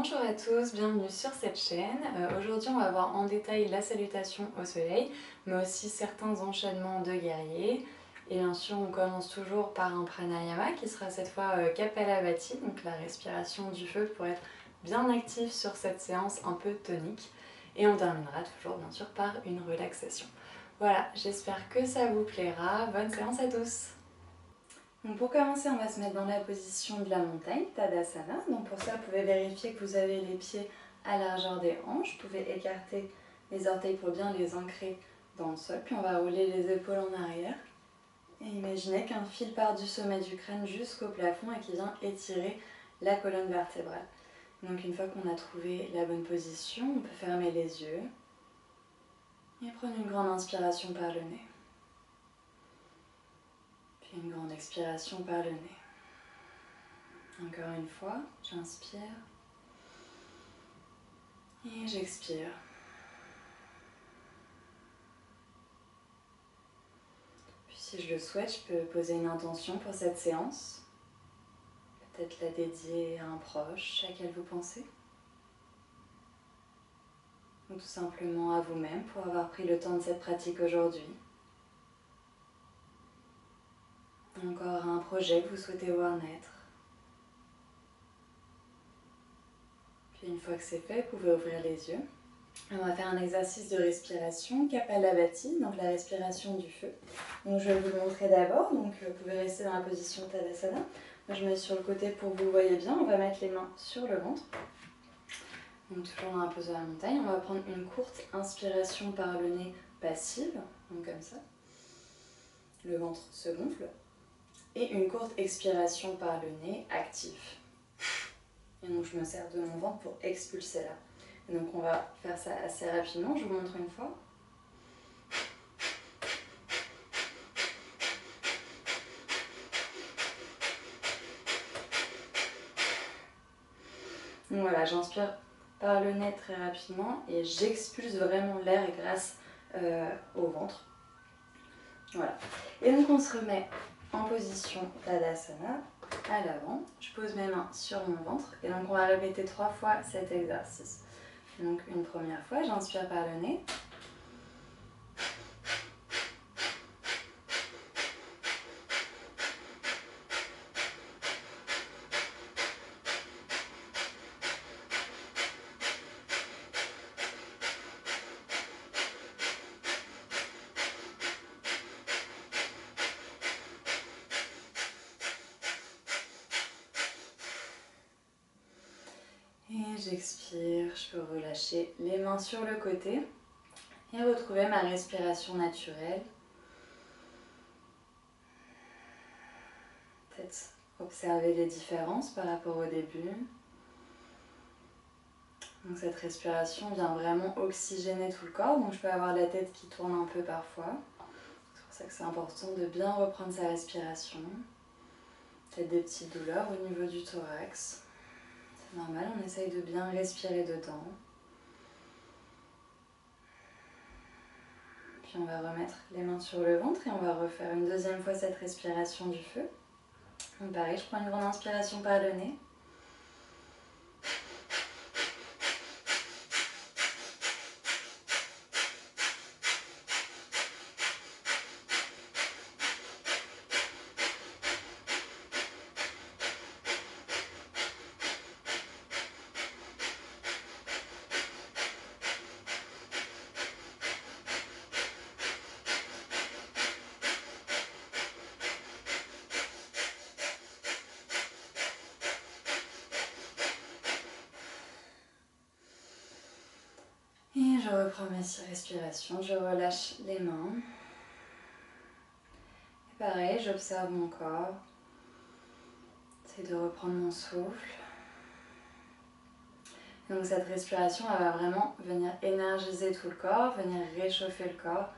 Bonjour à tous, bienvenue sur cette chaîne. Aujourd'hui on va voir en détail la salutation au soleil, mais aussi certains enchaînements de guerriers. Et bien sûr on commence toujours par un pranayama qui sera cette fois Kapalabhati, donc la respiration du feu pour être bien actif sur cette séance un peu tonique. Et on terminera toujours bien sûr par une relaxation. Voilà, j'espère que ça vous plaira. Bonne séance à tous. Donc pour commencer, on va se mettre dans la position de la montagne, Tadasana. Donc pour ça, vous pouvez vérifier que vous avez les pieds à largeur des hanches. Vous pouvez écarter les orteils pour bien les ancrer dans le sol. Puis on va rouler les épaules en arrière. Et imaginez qu'un fil part du sommet du crâne jusqu'au plafond et qui vient étirer la colonne vertébrale. Donc une fois qu'on a trouvé la bonne position, on peut fermer les yeux et prendre une grande inspiration par le nez. Puis une grande expiration par le nez. Encore une fois, j'inspire et j'expire. Puis si je le souhaite, je peux poser une intention pour cette séance. Peut-être la dédier à un proche à quel vous pensez. Ou tout simplement à vous-même pour avoir pris le temps de cette pratique aujourd'hui. Encore un projet que vous souhaitez voir naître. Puis une fois que c'est fait, vous pouvez ouvrir les yeux. On va faire un exercice de respiration, Kapalabhati, donc la respiration du feu. Donc je vais vous le montrer d'abord, donc vous pouvez rester dans la position Tadasana. Moi je me mets sur le côté pour que vous le voyez bien, on va mettre les mains sur le ventre. Donc toujours dans la pose de la montagne, on va prendre une courte inspiration par le nez passive, donc comme ça. Le ventre se gonfle. Et une courte expiration par le nez active. Et donc je me sers de mon ventre pour expulser là. Et donc on va faire ça assez rapidement, je vous montre une fois. Donc voilà, j'inspire par le nez très rapidement et j'expulse vraiment l'air grâce au ventre. Voilà. Et donc on se remet en position Tadasana à l'avant. Je pose mes mains sur mon ventre et donc on va répéter 3 fois cet exercice. Donc une première fois, j'inspire par le nez. Et j'expire, je peux relâcher les mains sur le côté et retrouver ma respiration naturelle. Peut-être observer les différences par rapport au début. Donc cette respiration vient vraiment oxygéner tout le corps, donc je peux avoir la tête qui tourne un peu parfois. C'est pour ça que c'est important de bien reprendre sa respiration. Peut-être des petites douleurs au niveau du thorax. C'est normal, on essaye de bien respirer dedans. Puis on va remettre les mains sur le ventre et on va refaire une deuxième fois cette respiration du feu. Donc pareil, je prends une grande inspiration par le nez. Et je reprends mes 6 respirations, je relâche les mains. Et pareil, j'observe mon corps. J'essaie de reprendre mon souffle. Donc cette respiration, elle va vraiment venir énergiser tout le corps, venir réchauffer le corps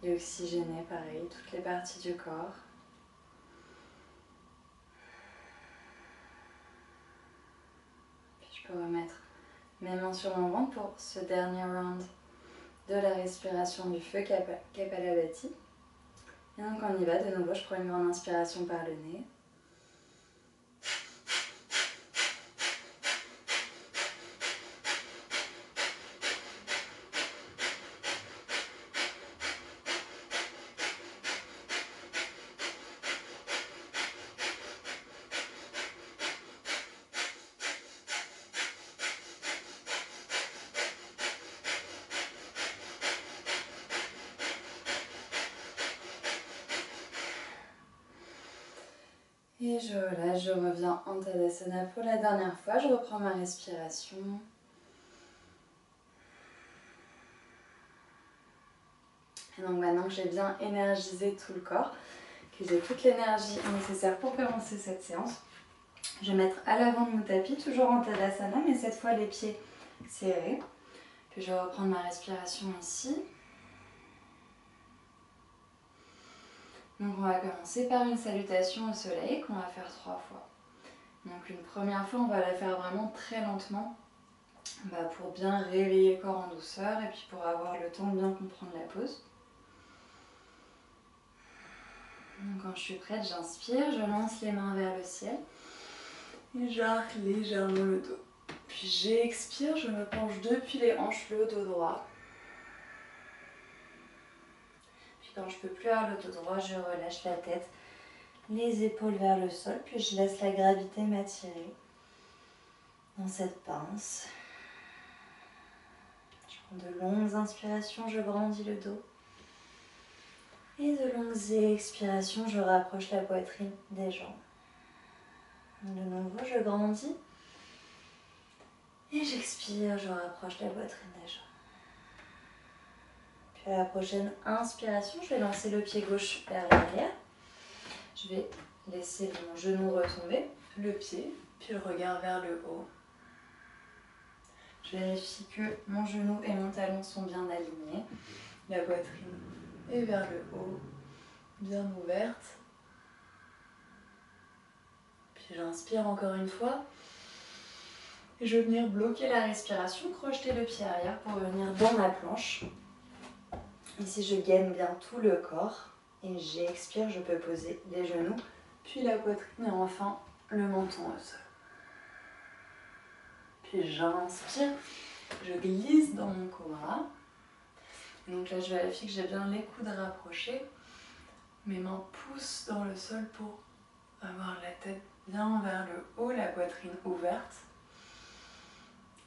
et oxygéner, pareil, toutes les parties du corps. Puis je peux remettre mes mains sur mon ventre pour ce dernier round de la respiration du feu, Kapalabhati. Et donc on y va, de nouveau, je prends une grande inspiration par le nez. Et je relâche, je reviens en Tadasana pour la dernière fois. Je reprends ma respiration. Et donc maintenant que j'ai bien énergisé tout le corps, que j'ai toute l'énergie nécessaire pour commencer cette séance, je vais mettre à l'avant de mon tapis, toujours en Tadasana, mais cette fois les pieds serrés. Puis je vais reprendre ma respiration ici. Donc on va commencer par une salutation au soleil qu'on va faire 3 fois. Donc une première fois, on va la faire vraiment très lentement pour bien réveiller le corps en douceur et puis pour avoir le temps de bien comprendre la pause. Donc quand je suis prête, j'inspire, je lance les mains vers le ciel et j'arque légèrement le dos. Puis j'expire, je me penche depuis les hanches, le dos droit. Puis quand je ne peux plus avoir le dos droit, je relâche la tête, les épaules vers le sol, puis je laisse la gravité m'attirer dans cette pince. Je prends de longues inspirations, je grandis le dos. Et de longues expirations, je rapproche la poitrine des jambes. De nouveau, je grandis. Et j'expire, je rapproche la poitrine des jambes. Puis à la prochaine inspiration, je vais lancer le pied gauche vers l'arrière. Je vais laisser mon genou retomber, le pied, puis le regard vers le haut. Je vérifie que mon genou et mon talon sont bien alignés. La poitrine est vers le haut, bien ouverte. Puis j'inspire encore une fois. Et je vais venir bloquer la respiration, crocheter le pied arrière pour venir dans ma planche. Ici, je gaine bien tout le corps. Et j'expire, je peux poser les genoux, puis la poitrine et enfin le menton au sol. Puis j'inspire, je glisse dans mon cobra. Donc là, je vérifie que j'ai bien les coudes rapprochés. Mes mains poussent dans le sol pour avoir la tête bien vers le haut, la poitrine ouverte.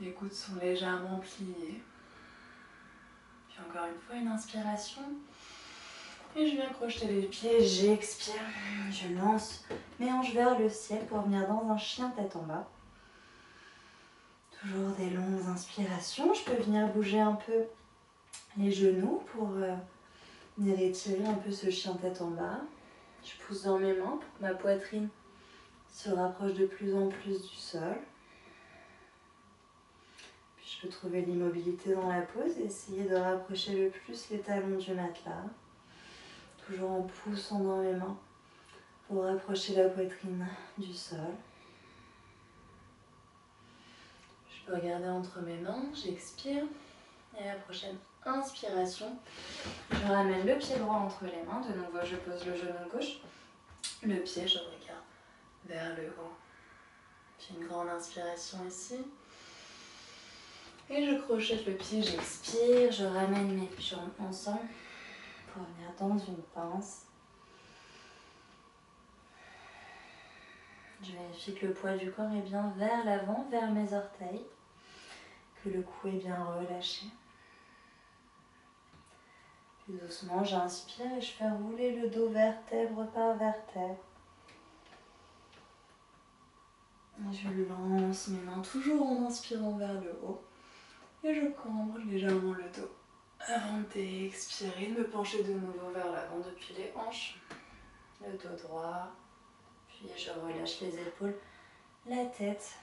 Les coudes sont légèrement pliés. Puis encore une fois, une inspiration. Et je viens crocheter les pieds, j'expire. Je lance mes hanches vers le ciel pour venir dans un chien tête en bas. Toujours des longues inspirations. Je peux venir bouger un peu les genoux pour venir étirer un peu ce chien tête en bas. Je pousse dans mes mains pour que ma poitrine se rapproche de plus en plus du sol. Puis je peux trouver l'immobilité dans la pose et essayer de rapprocher le plus les talons du matelas. Toujours en poussant dans mes mains pour rapprocher la poitrine du sol. Je peux regarder entre mes mains, j'expire. Et à la prochaine inspiration, je ramène le pied droit entre les mains. De nouveau, je pose le genou gauche. Le pied, je regarde vers le haut. Puis une grande inspiration ici. Et je crochette le pied, j'expire. Je ramène mes jambes ensemble pour venir dans une pince. Je vérifie que le poids du corps est bien vers l'avant, vers mes orteils. Que le cou est bien relâché. Puis doucement, j'inspire et je fais rouler le dos vertèbre par vertèbre. Et je lance mes mains toujours en inspirant vers le haut. Et je cambre légèrement le dos. Avant d'expirer, de me pencher de nouveau vers l'avant depuis les hanches. Le dos droit. Puis je relâche les épaules, la tête.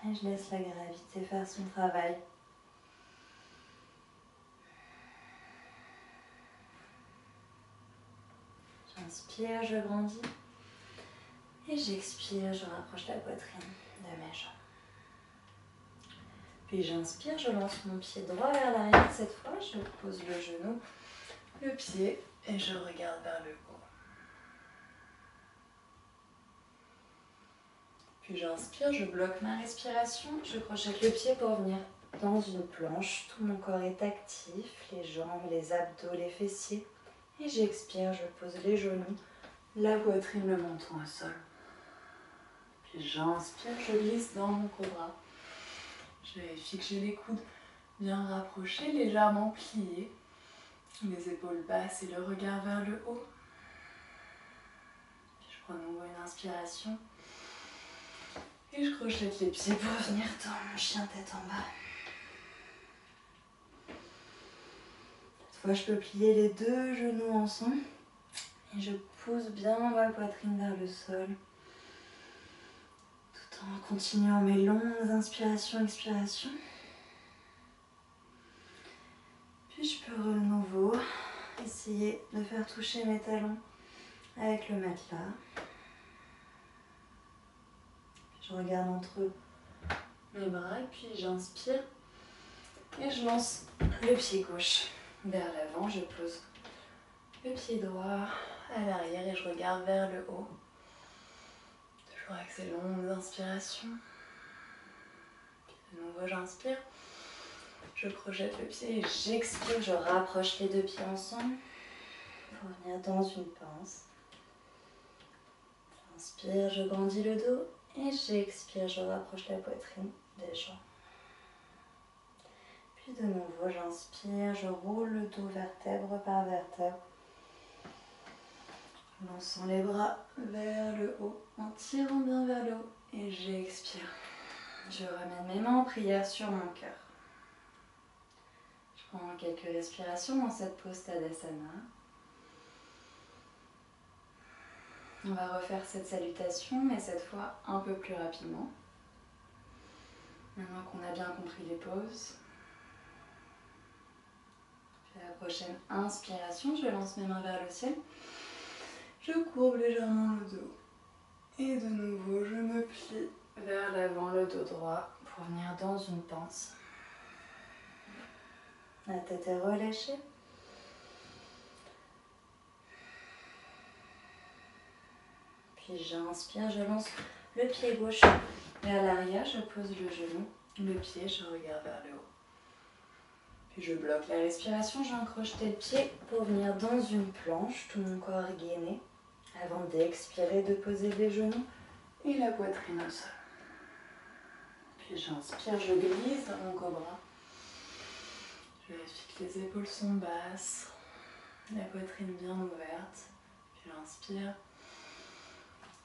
Et je laisse la gravité faire son travail. J'inspire, je grandis. Et j'expire, je rapproche la poitrine de mes jambes. Puis j'inspire, je lance mon pied droit vers l'arrière. Cette fois, je pose le genou, le pied et je regarde vers le haut. Puis j'inspire, je bloque ma respiration. Je crochette le pied pour venir dans une planche. Tout mon corps est actif, les jambes, les abdos, les fessiers. Et j'expire, je pose les genoux, la poitrine, le menton au sol. Puis j'inspire, je glisse dans mon cobra. Je vérifie que j'ai les coudes bien rapprochés, légèrement pliés. Les épaules basses et le regard vers le haut. Puis je prends à nouveau une inspiration. Et je crochette les pieds pour venir dans mon chien tête en bas. Cette fois, je peux plier les deux genoux ensemble. Et je pousse bien ma poitrine vers le sol. Tout en continuant mes longues inspirations, expirations. Puis je peux de nouveau essayer de faire toucher mes talons avec le matelas. Je regarde entre mes bras et puis j'inspire et je lance le pied gauche vers l'avant. Je pose le pied droit à l'arrière et je regarde vers le haut. Toujours avec ces longues inspirations. Puis de nouveau j'inspire. Je projette le pied et j'expire. Je rapproche les deux pieds ensemble pour venir dans une pince. J'inspire, je grandis le dos. Et j'expire, je rapproche la poitrine des jambes. Puis de nouveau, j'inspire, je roule le dos vertèbre par vertèbre. Lançant les bras vers le haut, en tirant bien vers le haut. Et j'expire. Je ramène mes mains en prière sur mon cœur. Je prends quelques respirations dans cette pose Tadasana. On va refaire cette salutation, mais cette fois un peu plus rapidement. Maintenant qu'on a bien compris les pauses. Puis à la prochaine inspiration, je lance mes mains vers le ciel. Je courbe légèrement le dos. Et de nouveau, je me plie vers l'avant, le dos droit, pour venir dans une pince. La tête est relâchée. Puis j'inspire, je lance le pied gauche vers l'arrière, je pose le genou, le pied, je regarde vers le haut. Puis je bloque la respiration, j'encroche le pied pour venir dans une planche, tout mon corps gainé, avant d'expirer, de poser les genoux et la poitrine au sol. Puis j'inspire, je glisse dans mon cobra. Je vérifie que les épaules sont basses, la poitrine bien ouverte. Puis j'inspire.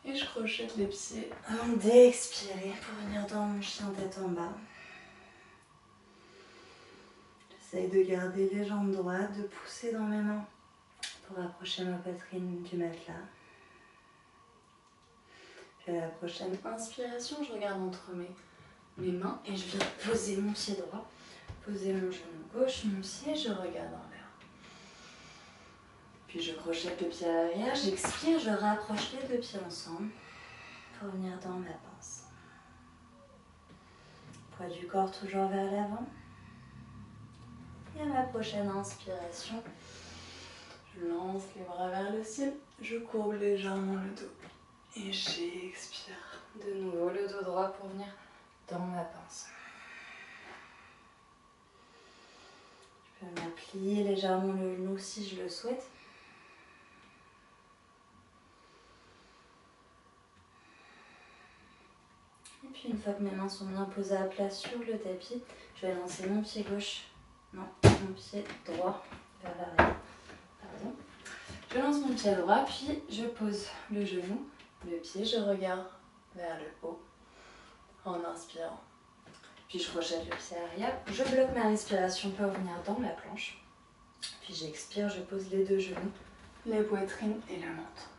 Et je crochette les pieds avant d'expirer pour venir dans mon chien tête en bas. J'essaye de garder les jambes droites, de pousser dans mes mains pour rapprocher ma poitrine du matelas. Puis à la prochaine inspiration, je regarde entre mes mains et je viens poser mon pied droit, poser mon genou gauche, mon pied, je regarde en l'air. Puis je crochette le pied à l'arrière, j'expire, je rapproche les deux pieds ensemble pour venir dans ma pince. Poids du corps toujours vers l'avant. Et à ma prochaine inspiration, je lance les bras vers le ciel, je courbe légèrement le dos. Et j'expire de nouveau le dos droit pour venir dans ma pince. Je peux me plier légèrement le genou si je le souhaite. Et puis une fois que mes mains sont bien posées à plat sur le tapis, je vais lancer mon pied gauche, non, mon pied droit vers l'arrière. Pardon. Je lance mon pied droit, puis je pose le genou, le pied, je regarde vers le haut en inspirant. Puis je crochette le pied arrière, je bloque ma respiration pour venir dans la planche. Puis j'expire, je pose les deux genoux, la poitrine et le menton.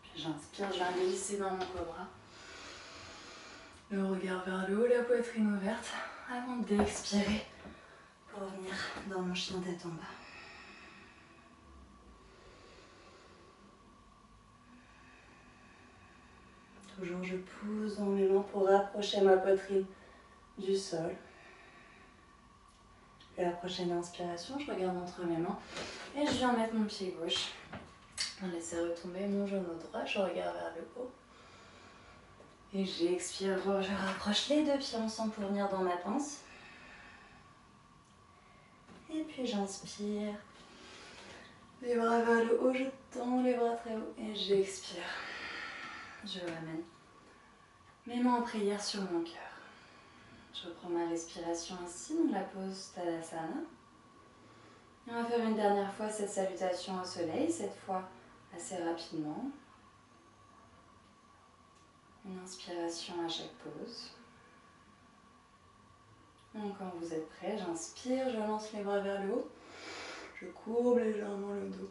Puis j'inspire, je viens glisser dans mon cobra. Le regard vers le haut, la poitrine ouverte, avant d'expirer pour venir dans mon chien tête en bas. Toujours je pousse dans mes mains pour rapprocher ma poitrine du sol. Et à la prochaine inspiration, je regarde entre mes mains et je viens mettre mon pied gauche. Je laisse retomber mon genou droit, je regarde vers le haut. Et j'expire, je rapproche les deux pieds ensemble pour venir dans ma pince. Et puis j'inspire. Les bras vers le haut, je tends les bras très haut et j'expire. Je ramène mes mains en prière sur mon cœur. Je reprends ma respiration ici dans la pose Tadasana. Et on va faire une dernière fois cette salutation au soleil, cette fois assez rapidement. Une inspiration à chaque pause. Donc quand vous êtes prêts, j'inspire, je lance les bras vers le haut. Je courbe légèrement le dos.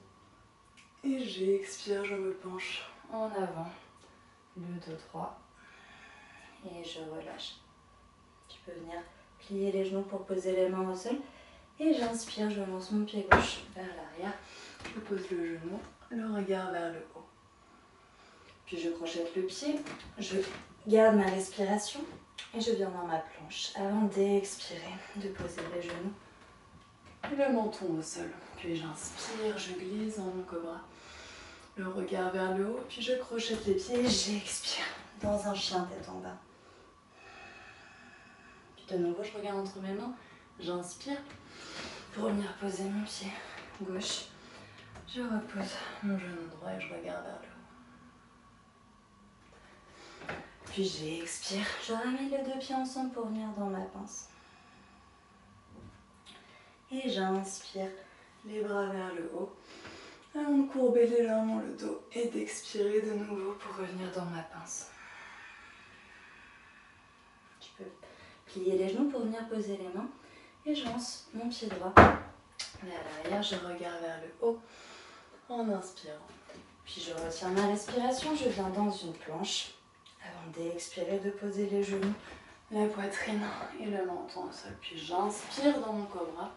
Et j'expire, je me penche en avant. Le dos droit. Et je relâche. Tu peux venir plier les genoux pour poser les mains au sol. Et j'inspire, je lance mon pied gauche vers l'arrière. Je pose le genou, le regard vers le haut. Puis je crochette le pied, je garde ma respiration et je viens dans ma planche avant d'expirer, de poser les genoux et le menton au sol. Puis j'inspire, je glisse dans mon cobra, le regard vers le haut, puis je crochette les pieds et j'expire dans un chien tête en bas. Puis de nouveau, je regarde entre mes mains, j'inspire pour venir poser mon pied gauche. Je repose mon genou droit et je regarde vers le haut. Puis j'expire, je ramène les deux pieds ensemble pour venir dans ma pince. Et j'inspire, les bras vers le haut, avant de courber légèrement le dos et d'expirer de nouveau pour revenir dans ma pince. Je peux plier les genoux pour venir poser les mains et je lance mon pied droit vers l'arrière, je regarde vers le haut en inspirant. Puis je retiens ma respiration, je viens dans une planche avant d'expirer, de poser les genoux, la poitrine et le menton au sol. Puis j'inspire dans mon cobra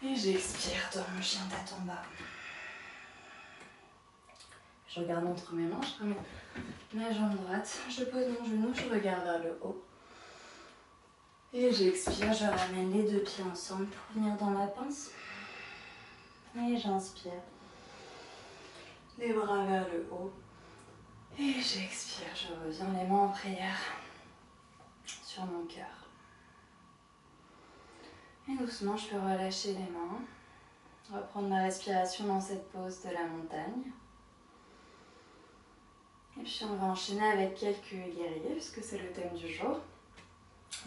et j'expire dans mon chien tête en bas. Je regarde entre mes mains, je ramène ma jambe droite, je pose mon genou, je regarde vers le haut. Et j'expire, je ramène les deux pieds ensemble pour venir dans ma pince. Et j'inspire, les bras vers le haut. Et j'expire, je reviens les mains en prière sur mon cœur. Et doucement, je peux relâcher les mains, reprendre ma respiration dans cette pose de la montagne. Et puis on va enchaîner avec quelques guerriers, puisque c'est le thème du jour.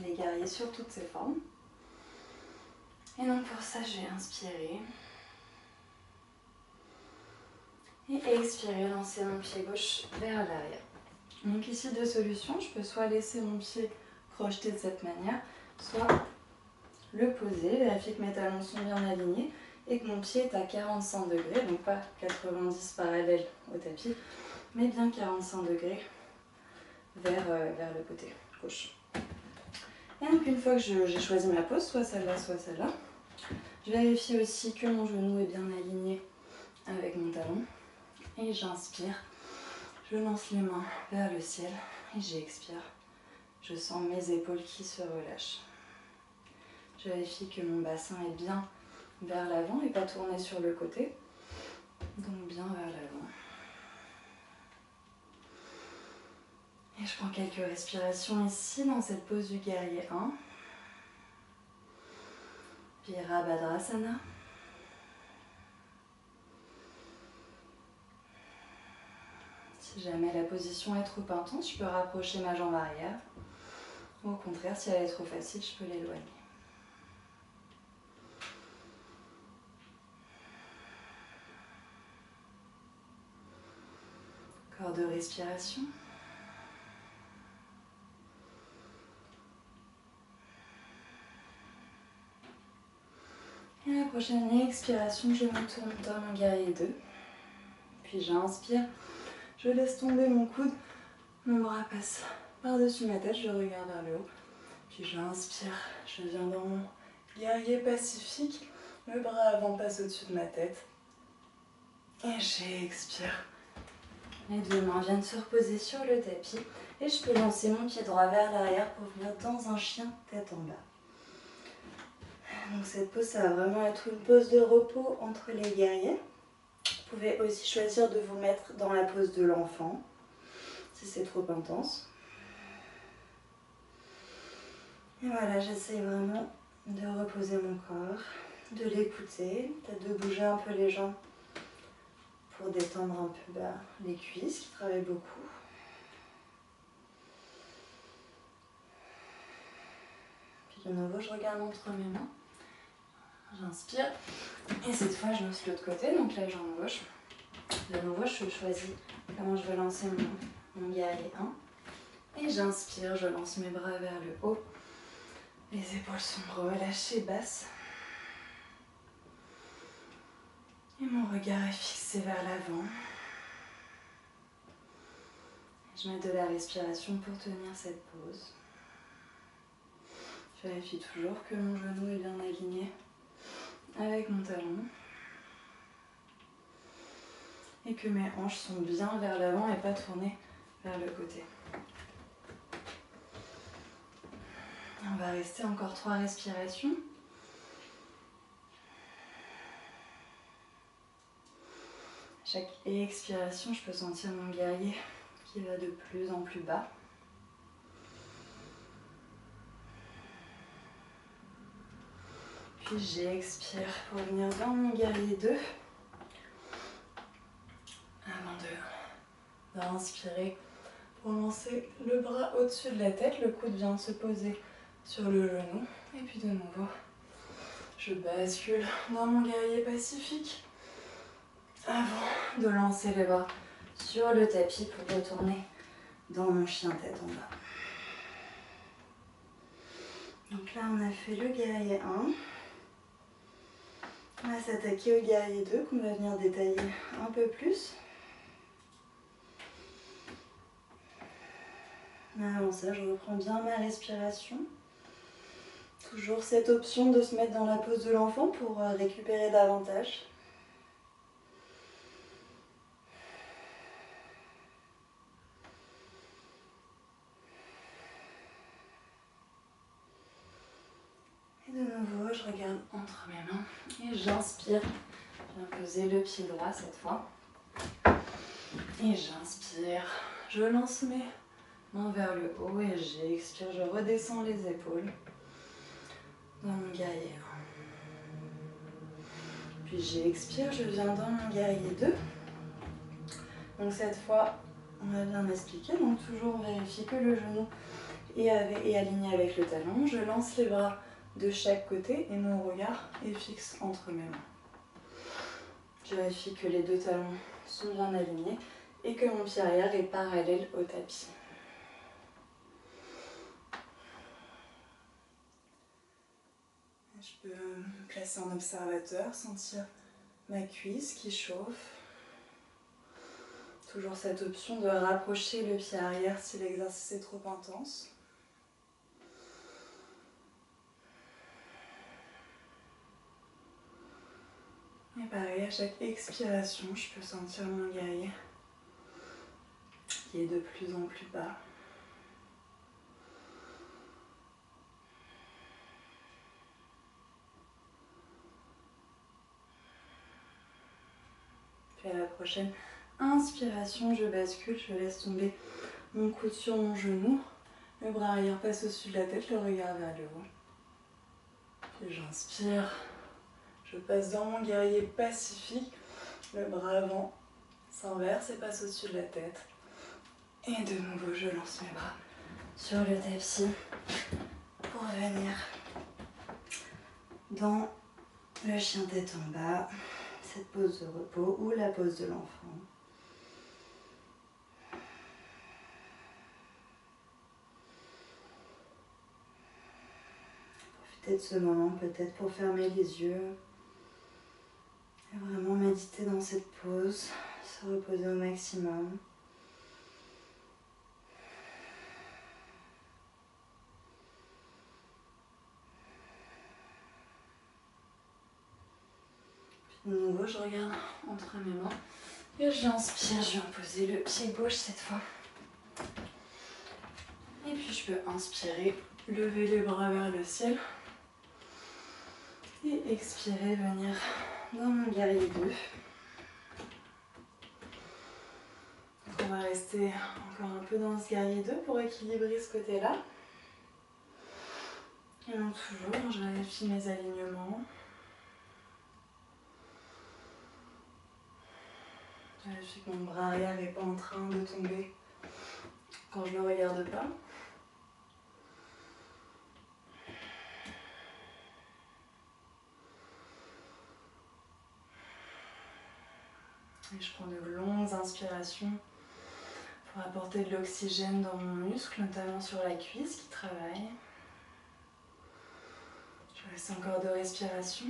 Les guerriers sur toutes ses formes. Et donc pour ça, je vais inspirer. Et expirer, lancer mon pied gauche vers l'arrière. Donc ici, deux solutions. Je peux soit laisser mon pied crocheter de cette manière, soit le poser, vérifier que mes talons sont bien alignés et que mon pied est à 45 degrés, donc pas 90 parallèles au tapis, mais bien 45 degrés vers le côté gauche. Et donc une fois que j'ai choisi ma pose, soit celle-là, soit celle-là, je vérifie aussi que mon genou est bien aligné avec mon talon. Et j'inspire, je lance les mains vers le ciel et j'expire. Je sens mes épaules qui se relâchent. Je vérifie que mon bassin est bien vers l'avant et pas tourné sur le côté. Donc bien vers l'avant. Et je prends quelques respirations ici dans cette pose du guerrier 1. Virabhadrasana. Si jamais la position est trop intense, je peux rapprocher ma jambe arrière. Ou au contraire, si elle est trop facile, je peux l'éloigner. Encore de respiration. Et la prochaine expiration, je me tourne dans mon guerrier 2. Puis j'inspire, je laisse tomber mon coude, mon bras passe par-dessus ma tête, je regarde vers le haut. Puis j'inspire, je viens dans mon guerrier pacifique, le bras avant passe au-dessus de ma tête. Et j'expire. Les deux mains viennent se reposer sur le tapis et je peux lancer mon pied droit vers l'arrière pour venir dans un chien tête en bas. Donc cette pose, ça va vraiment être une pose de repos entre les guerriers. Vous pouvez aussi choisir de vous mettre dans la pose de l'enfant, si c'est trop intense. Et voilà, j'essaie vraiment de reposer mon corps, de l'écouter, peut-être de bouger un peu les jambes pour détendre un peu les cuisses qui travaillent beaucoup. Puis de nouveau, je regarde entre mes mains. J'inspire et cette fois je lance l'autre côté, donc la jambe gauche. De nouveau je choisis comment je vais lancer mon guerrier 1. Et j'inspire, je lance mes bras vers le haut. Les épaules sont relâchées, basses. Et mon regard est fixé vers l'avant. Je mets de la respiration pour tenir cette pose. Je vérifie toujours que mon genou est bien aligné avec mon talon. Et que mes hanches sont bien vers l'avant et pas tournées vers le côté. On va rester encore 3 respirations. Chaque expiration, je peux sentir mon guerrier qui va de plus en plus bas. Puis j'expire pour venir dans mon guerrier 2. Avant d'inspirer, pour lancer le bras au-dessus de la tête, le coude vient de se poser sur le genou. Et puis de nouveau, je bascule dans mon guerrier pacifique avant de lancer les bras sur le tapis pour retourner dans mon chien tête en bas. Donc là, on a fait le guerrier 1. On va s'attaquer au guerrier 2 qu'on va venir détailler un peu plus. Avant ça, je reprends bien ma respiration. Toujours cette option de se mettre dans la pose de l'enfant pour récupérer davantage. Et de nouveau, je regarde entre mes mains et j'inspire. Je viens poser le pied droit cette fois. Et j'inspire. Je lance mes mains vers le haut et j'expire. Je redescends les épaules dans mon guerrier 1. Puis j'expire, je viens dans mon guerrier 2. Donc cette fois, on va bien expliquer. Donc toujours on vérifie que le genou est aligné avec le talon. Je lance les bras de chaque côté et mon regard est fixe entre mes mains. Je vérifie que les deux talons sont bien alignés et que mon pied arrière est parallèle au tapis. Je peux me placer en observateur, sentir ma cuisse qui chauffe. Toujours cette option de rapprocher le pied arrière si l'exercice est trop intense. Et pareil, à chaque expiration, je peux sentir mon guerrier qui est de plus en plus bas. Puis à la prochaine inspiration, je bascule, je laisse tomber mon coude sur mon genou. Le bras arrière passe au-dessus de la tête, le regard vers le haut. Puis j'inspire, je passe dans mon guerrier pacifique. Le bras avant s'inverse et passe au-dessus de la tête. Et de nouveau, je lance mes bras sur le tapis pour venir dans le chien tête en bas, cette pose de repos ou la pose de l'enfant. Profitez de ce moment peut-être pour fermer les yeux et vraiment méditer dans cette pose, se reposer au maximum. De nouveau, je regarde entre mes mains et j'inspire. Je viens poser le pied gauche cette fois. Et puis je peux inspirer, lever les bras vers le ciel. Et expirer, venir dans mon guerrier 2. Donc on va rester encore un peu dans ce guerrier 2 pour équilibrer ce côté-là. Et donc toujours, je vérifie mes alignements. Je vérifie que mon bras arrière n'est pas en train de tomber quand je ne le regarde pas. Et je prends de longues inspirations pour apporter de l'oxygène dans mon muscle, notamment sur la cuisse qui travaille. Je reste encore de respiration.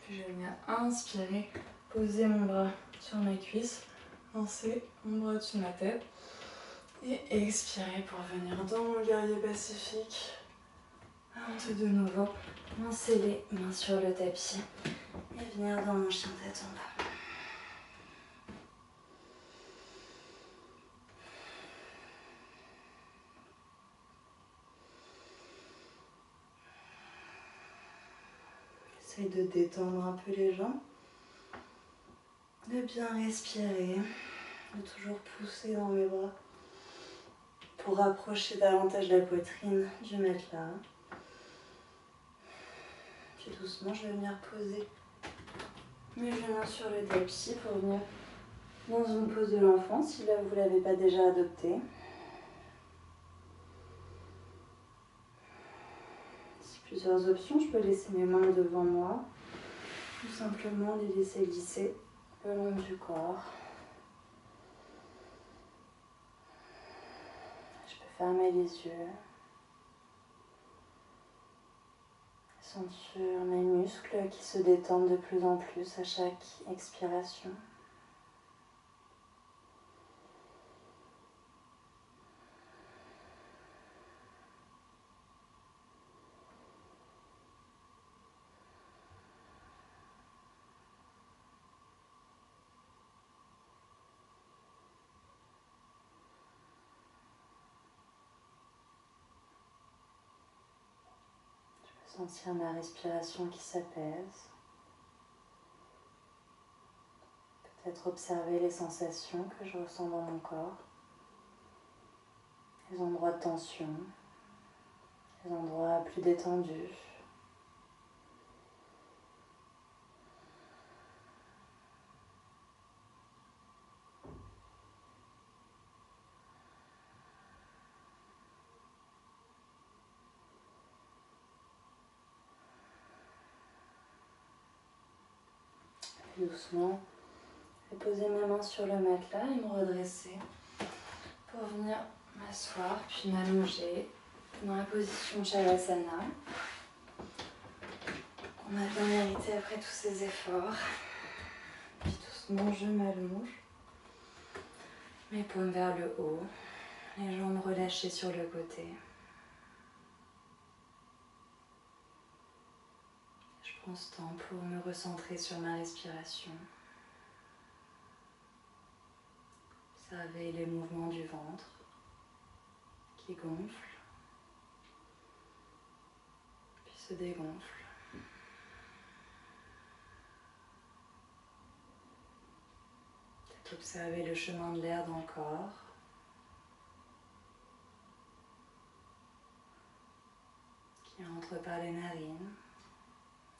Puis je vais venir inspirer, poser mon bras sur ma cuisse, lancer mon bras au-dessus de ma tête et expirer pour venir dans mon guerrier pacifique. Monter de nouveau, lancer les mains sur le tapis et venir dans mon chien tête en bas. J'essaye de détendre un peu les jambes, de bien respirer, de toujours pousser dans mes bras pour rapprocher davantage la poitrine du matelas. Puis doucement, je vais venir poser mes genoux sur le tapis pour venir dans une pose de l'enfant, si là vous ne l'avez pas déjà adopté. Si plusieurs options, je peux laisser mes mains devant moi, tout simplement les laisser glisser le long du corps. Je peux fermer les yeux, sentir mes muscles qui se détendent de plus en plus à chaque expiration. Sentir ma respiration qui s'apaise. Peut-être observer les sensations que je ressens dans mon corps. Les endroits de tension, les endroits plus détendus. Doucement, je vais poser mes mains sur le matelas et me redresser pour venir m'asseoir puis m'allonger dans la position Shavasana. On a bien mérité après tous ces efforts. Puis doucement, je m'allonge, mes paumes vers le haut, les jambes relâchées sur le côté. Je prends ce temps pour me recentrer sur ma respiration. Observer les mouvements du ventre qui gonfle, puis se dégonfle. Peut-être observer le chemin de l'air dans le corps. Qui entre par les narines,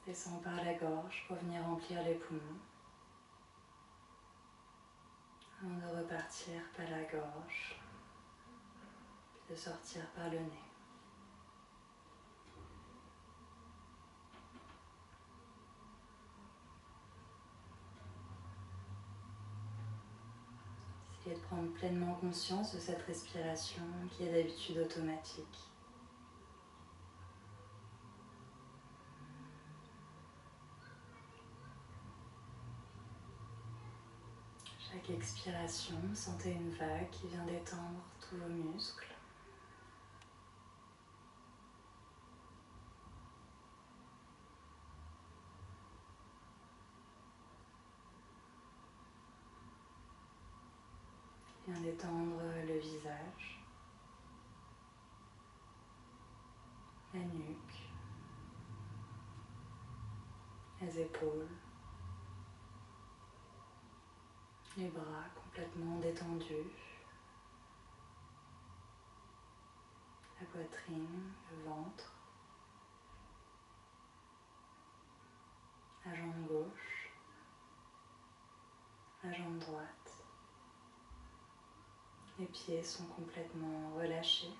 descend par la gorge pour venir remplir les poumons. Avant de repartir par la gorge, puis de sortir par le nez. Essayez de prendre pleinement conscience de cette respiration qui est d'habitude automatique. Chaque expiration, sentez une vague qui vient d'étendre tous vos muscles. Qui vient d'étendre le visage, la nuque, les épaules, les bras complètement détendus, la poitrine, le ventre, la jambe gauche, la jambe droite. Les pieds sont complètement relâchés.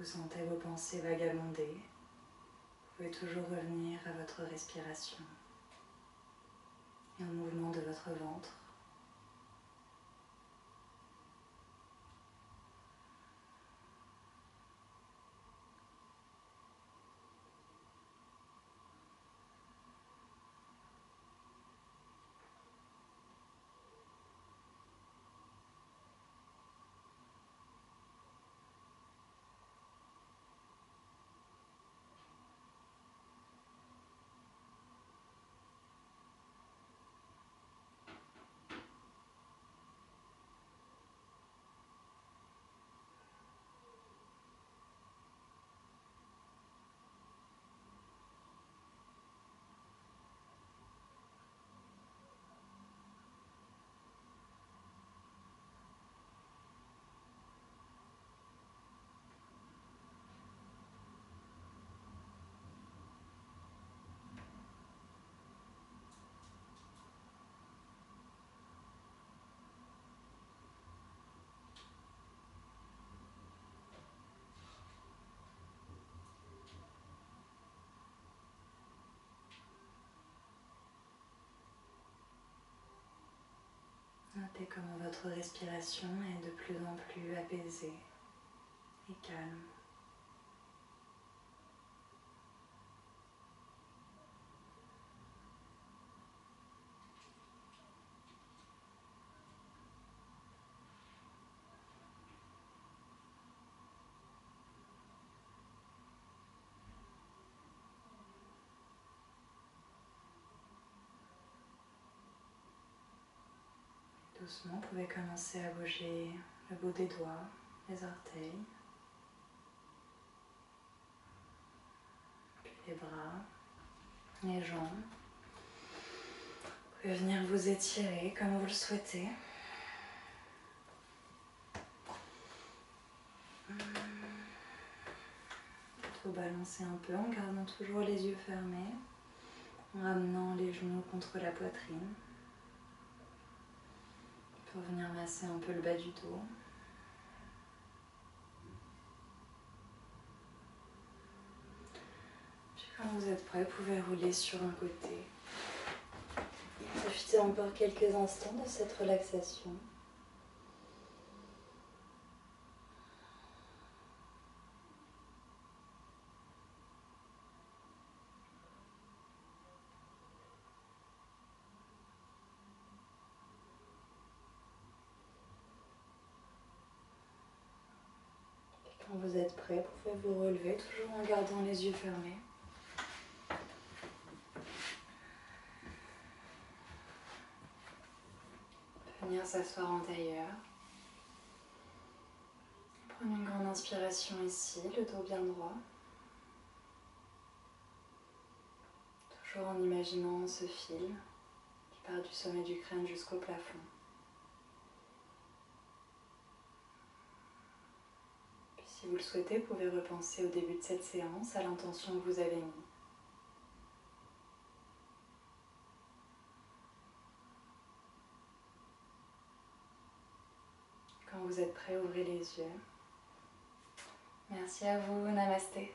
Vous sentez vos pensées vagabonder. Vous pouvez toujours revenir à votre respiration et au mouvement de votre ventre. Notez comment votre respiration est de plus en plus apaisée et calme. Doucement, vous pouvez commencer à bouger le bout des doigts, les orteils, puis les bras, les jambes. Vous pouvez venir vous étirer comme vous le souhaitez. Vous balancer un peu en gardant toujours les yeux fermés, en ramenant les genoux contre la poitrine. Pour venir masser un peu le bas du dos. Puis quand vous êtes prêt, vous pouvez rouler sur un côté. Profitez encore quelques instants de cette relaxation. Quand vous êtes prêt, vous pouvez vous relever, toujours en gardant les yeux fermés. Venir s'asseoir en tailleur. Prenez une grande inspiration ici, le dos bien droit. Toujours en imaginant ce fil qui part du sommet du crâne jusqu'au plafond. Puis si vous le souhaitez, vous pouvez repenser au début de cette séance à l'intention que vous avez mise. Quand vous êtes prêt, ouvrez les yeux. Merci à vous, namasté.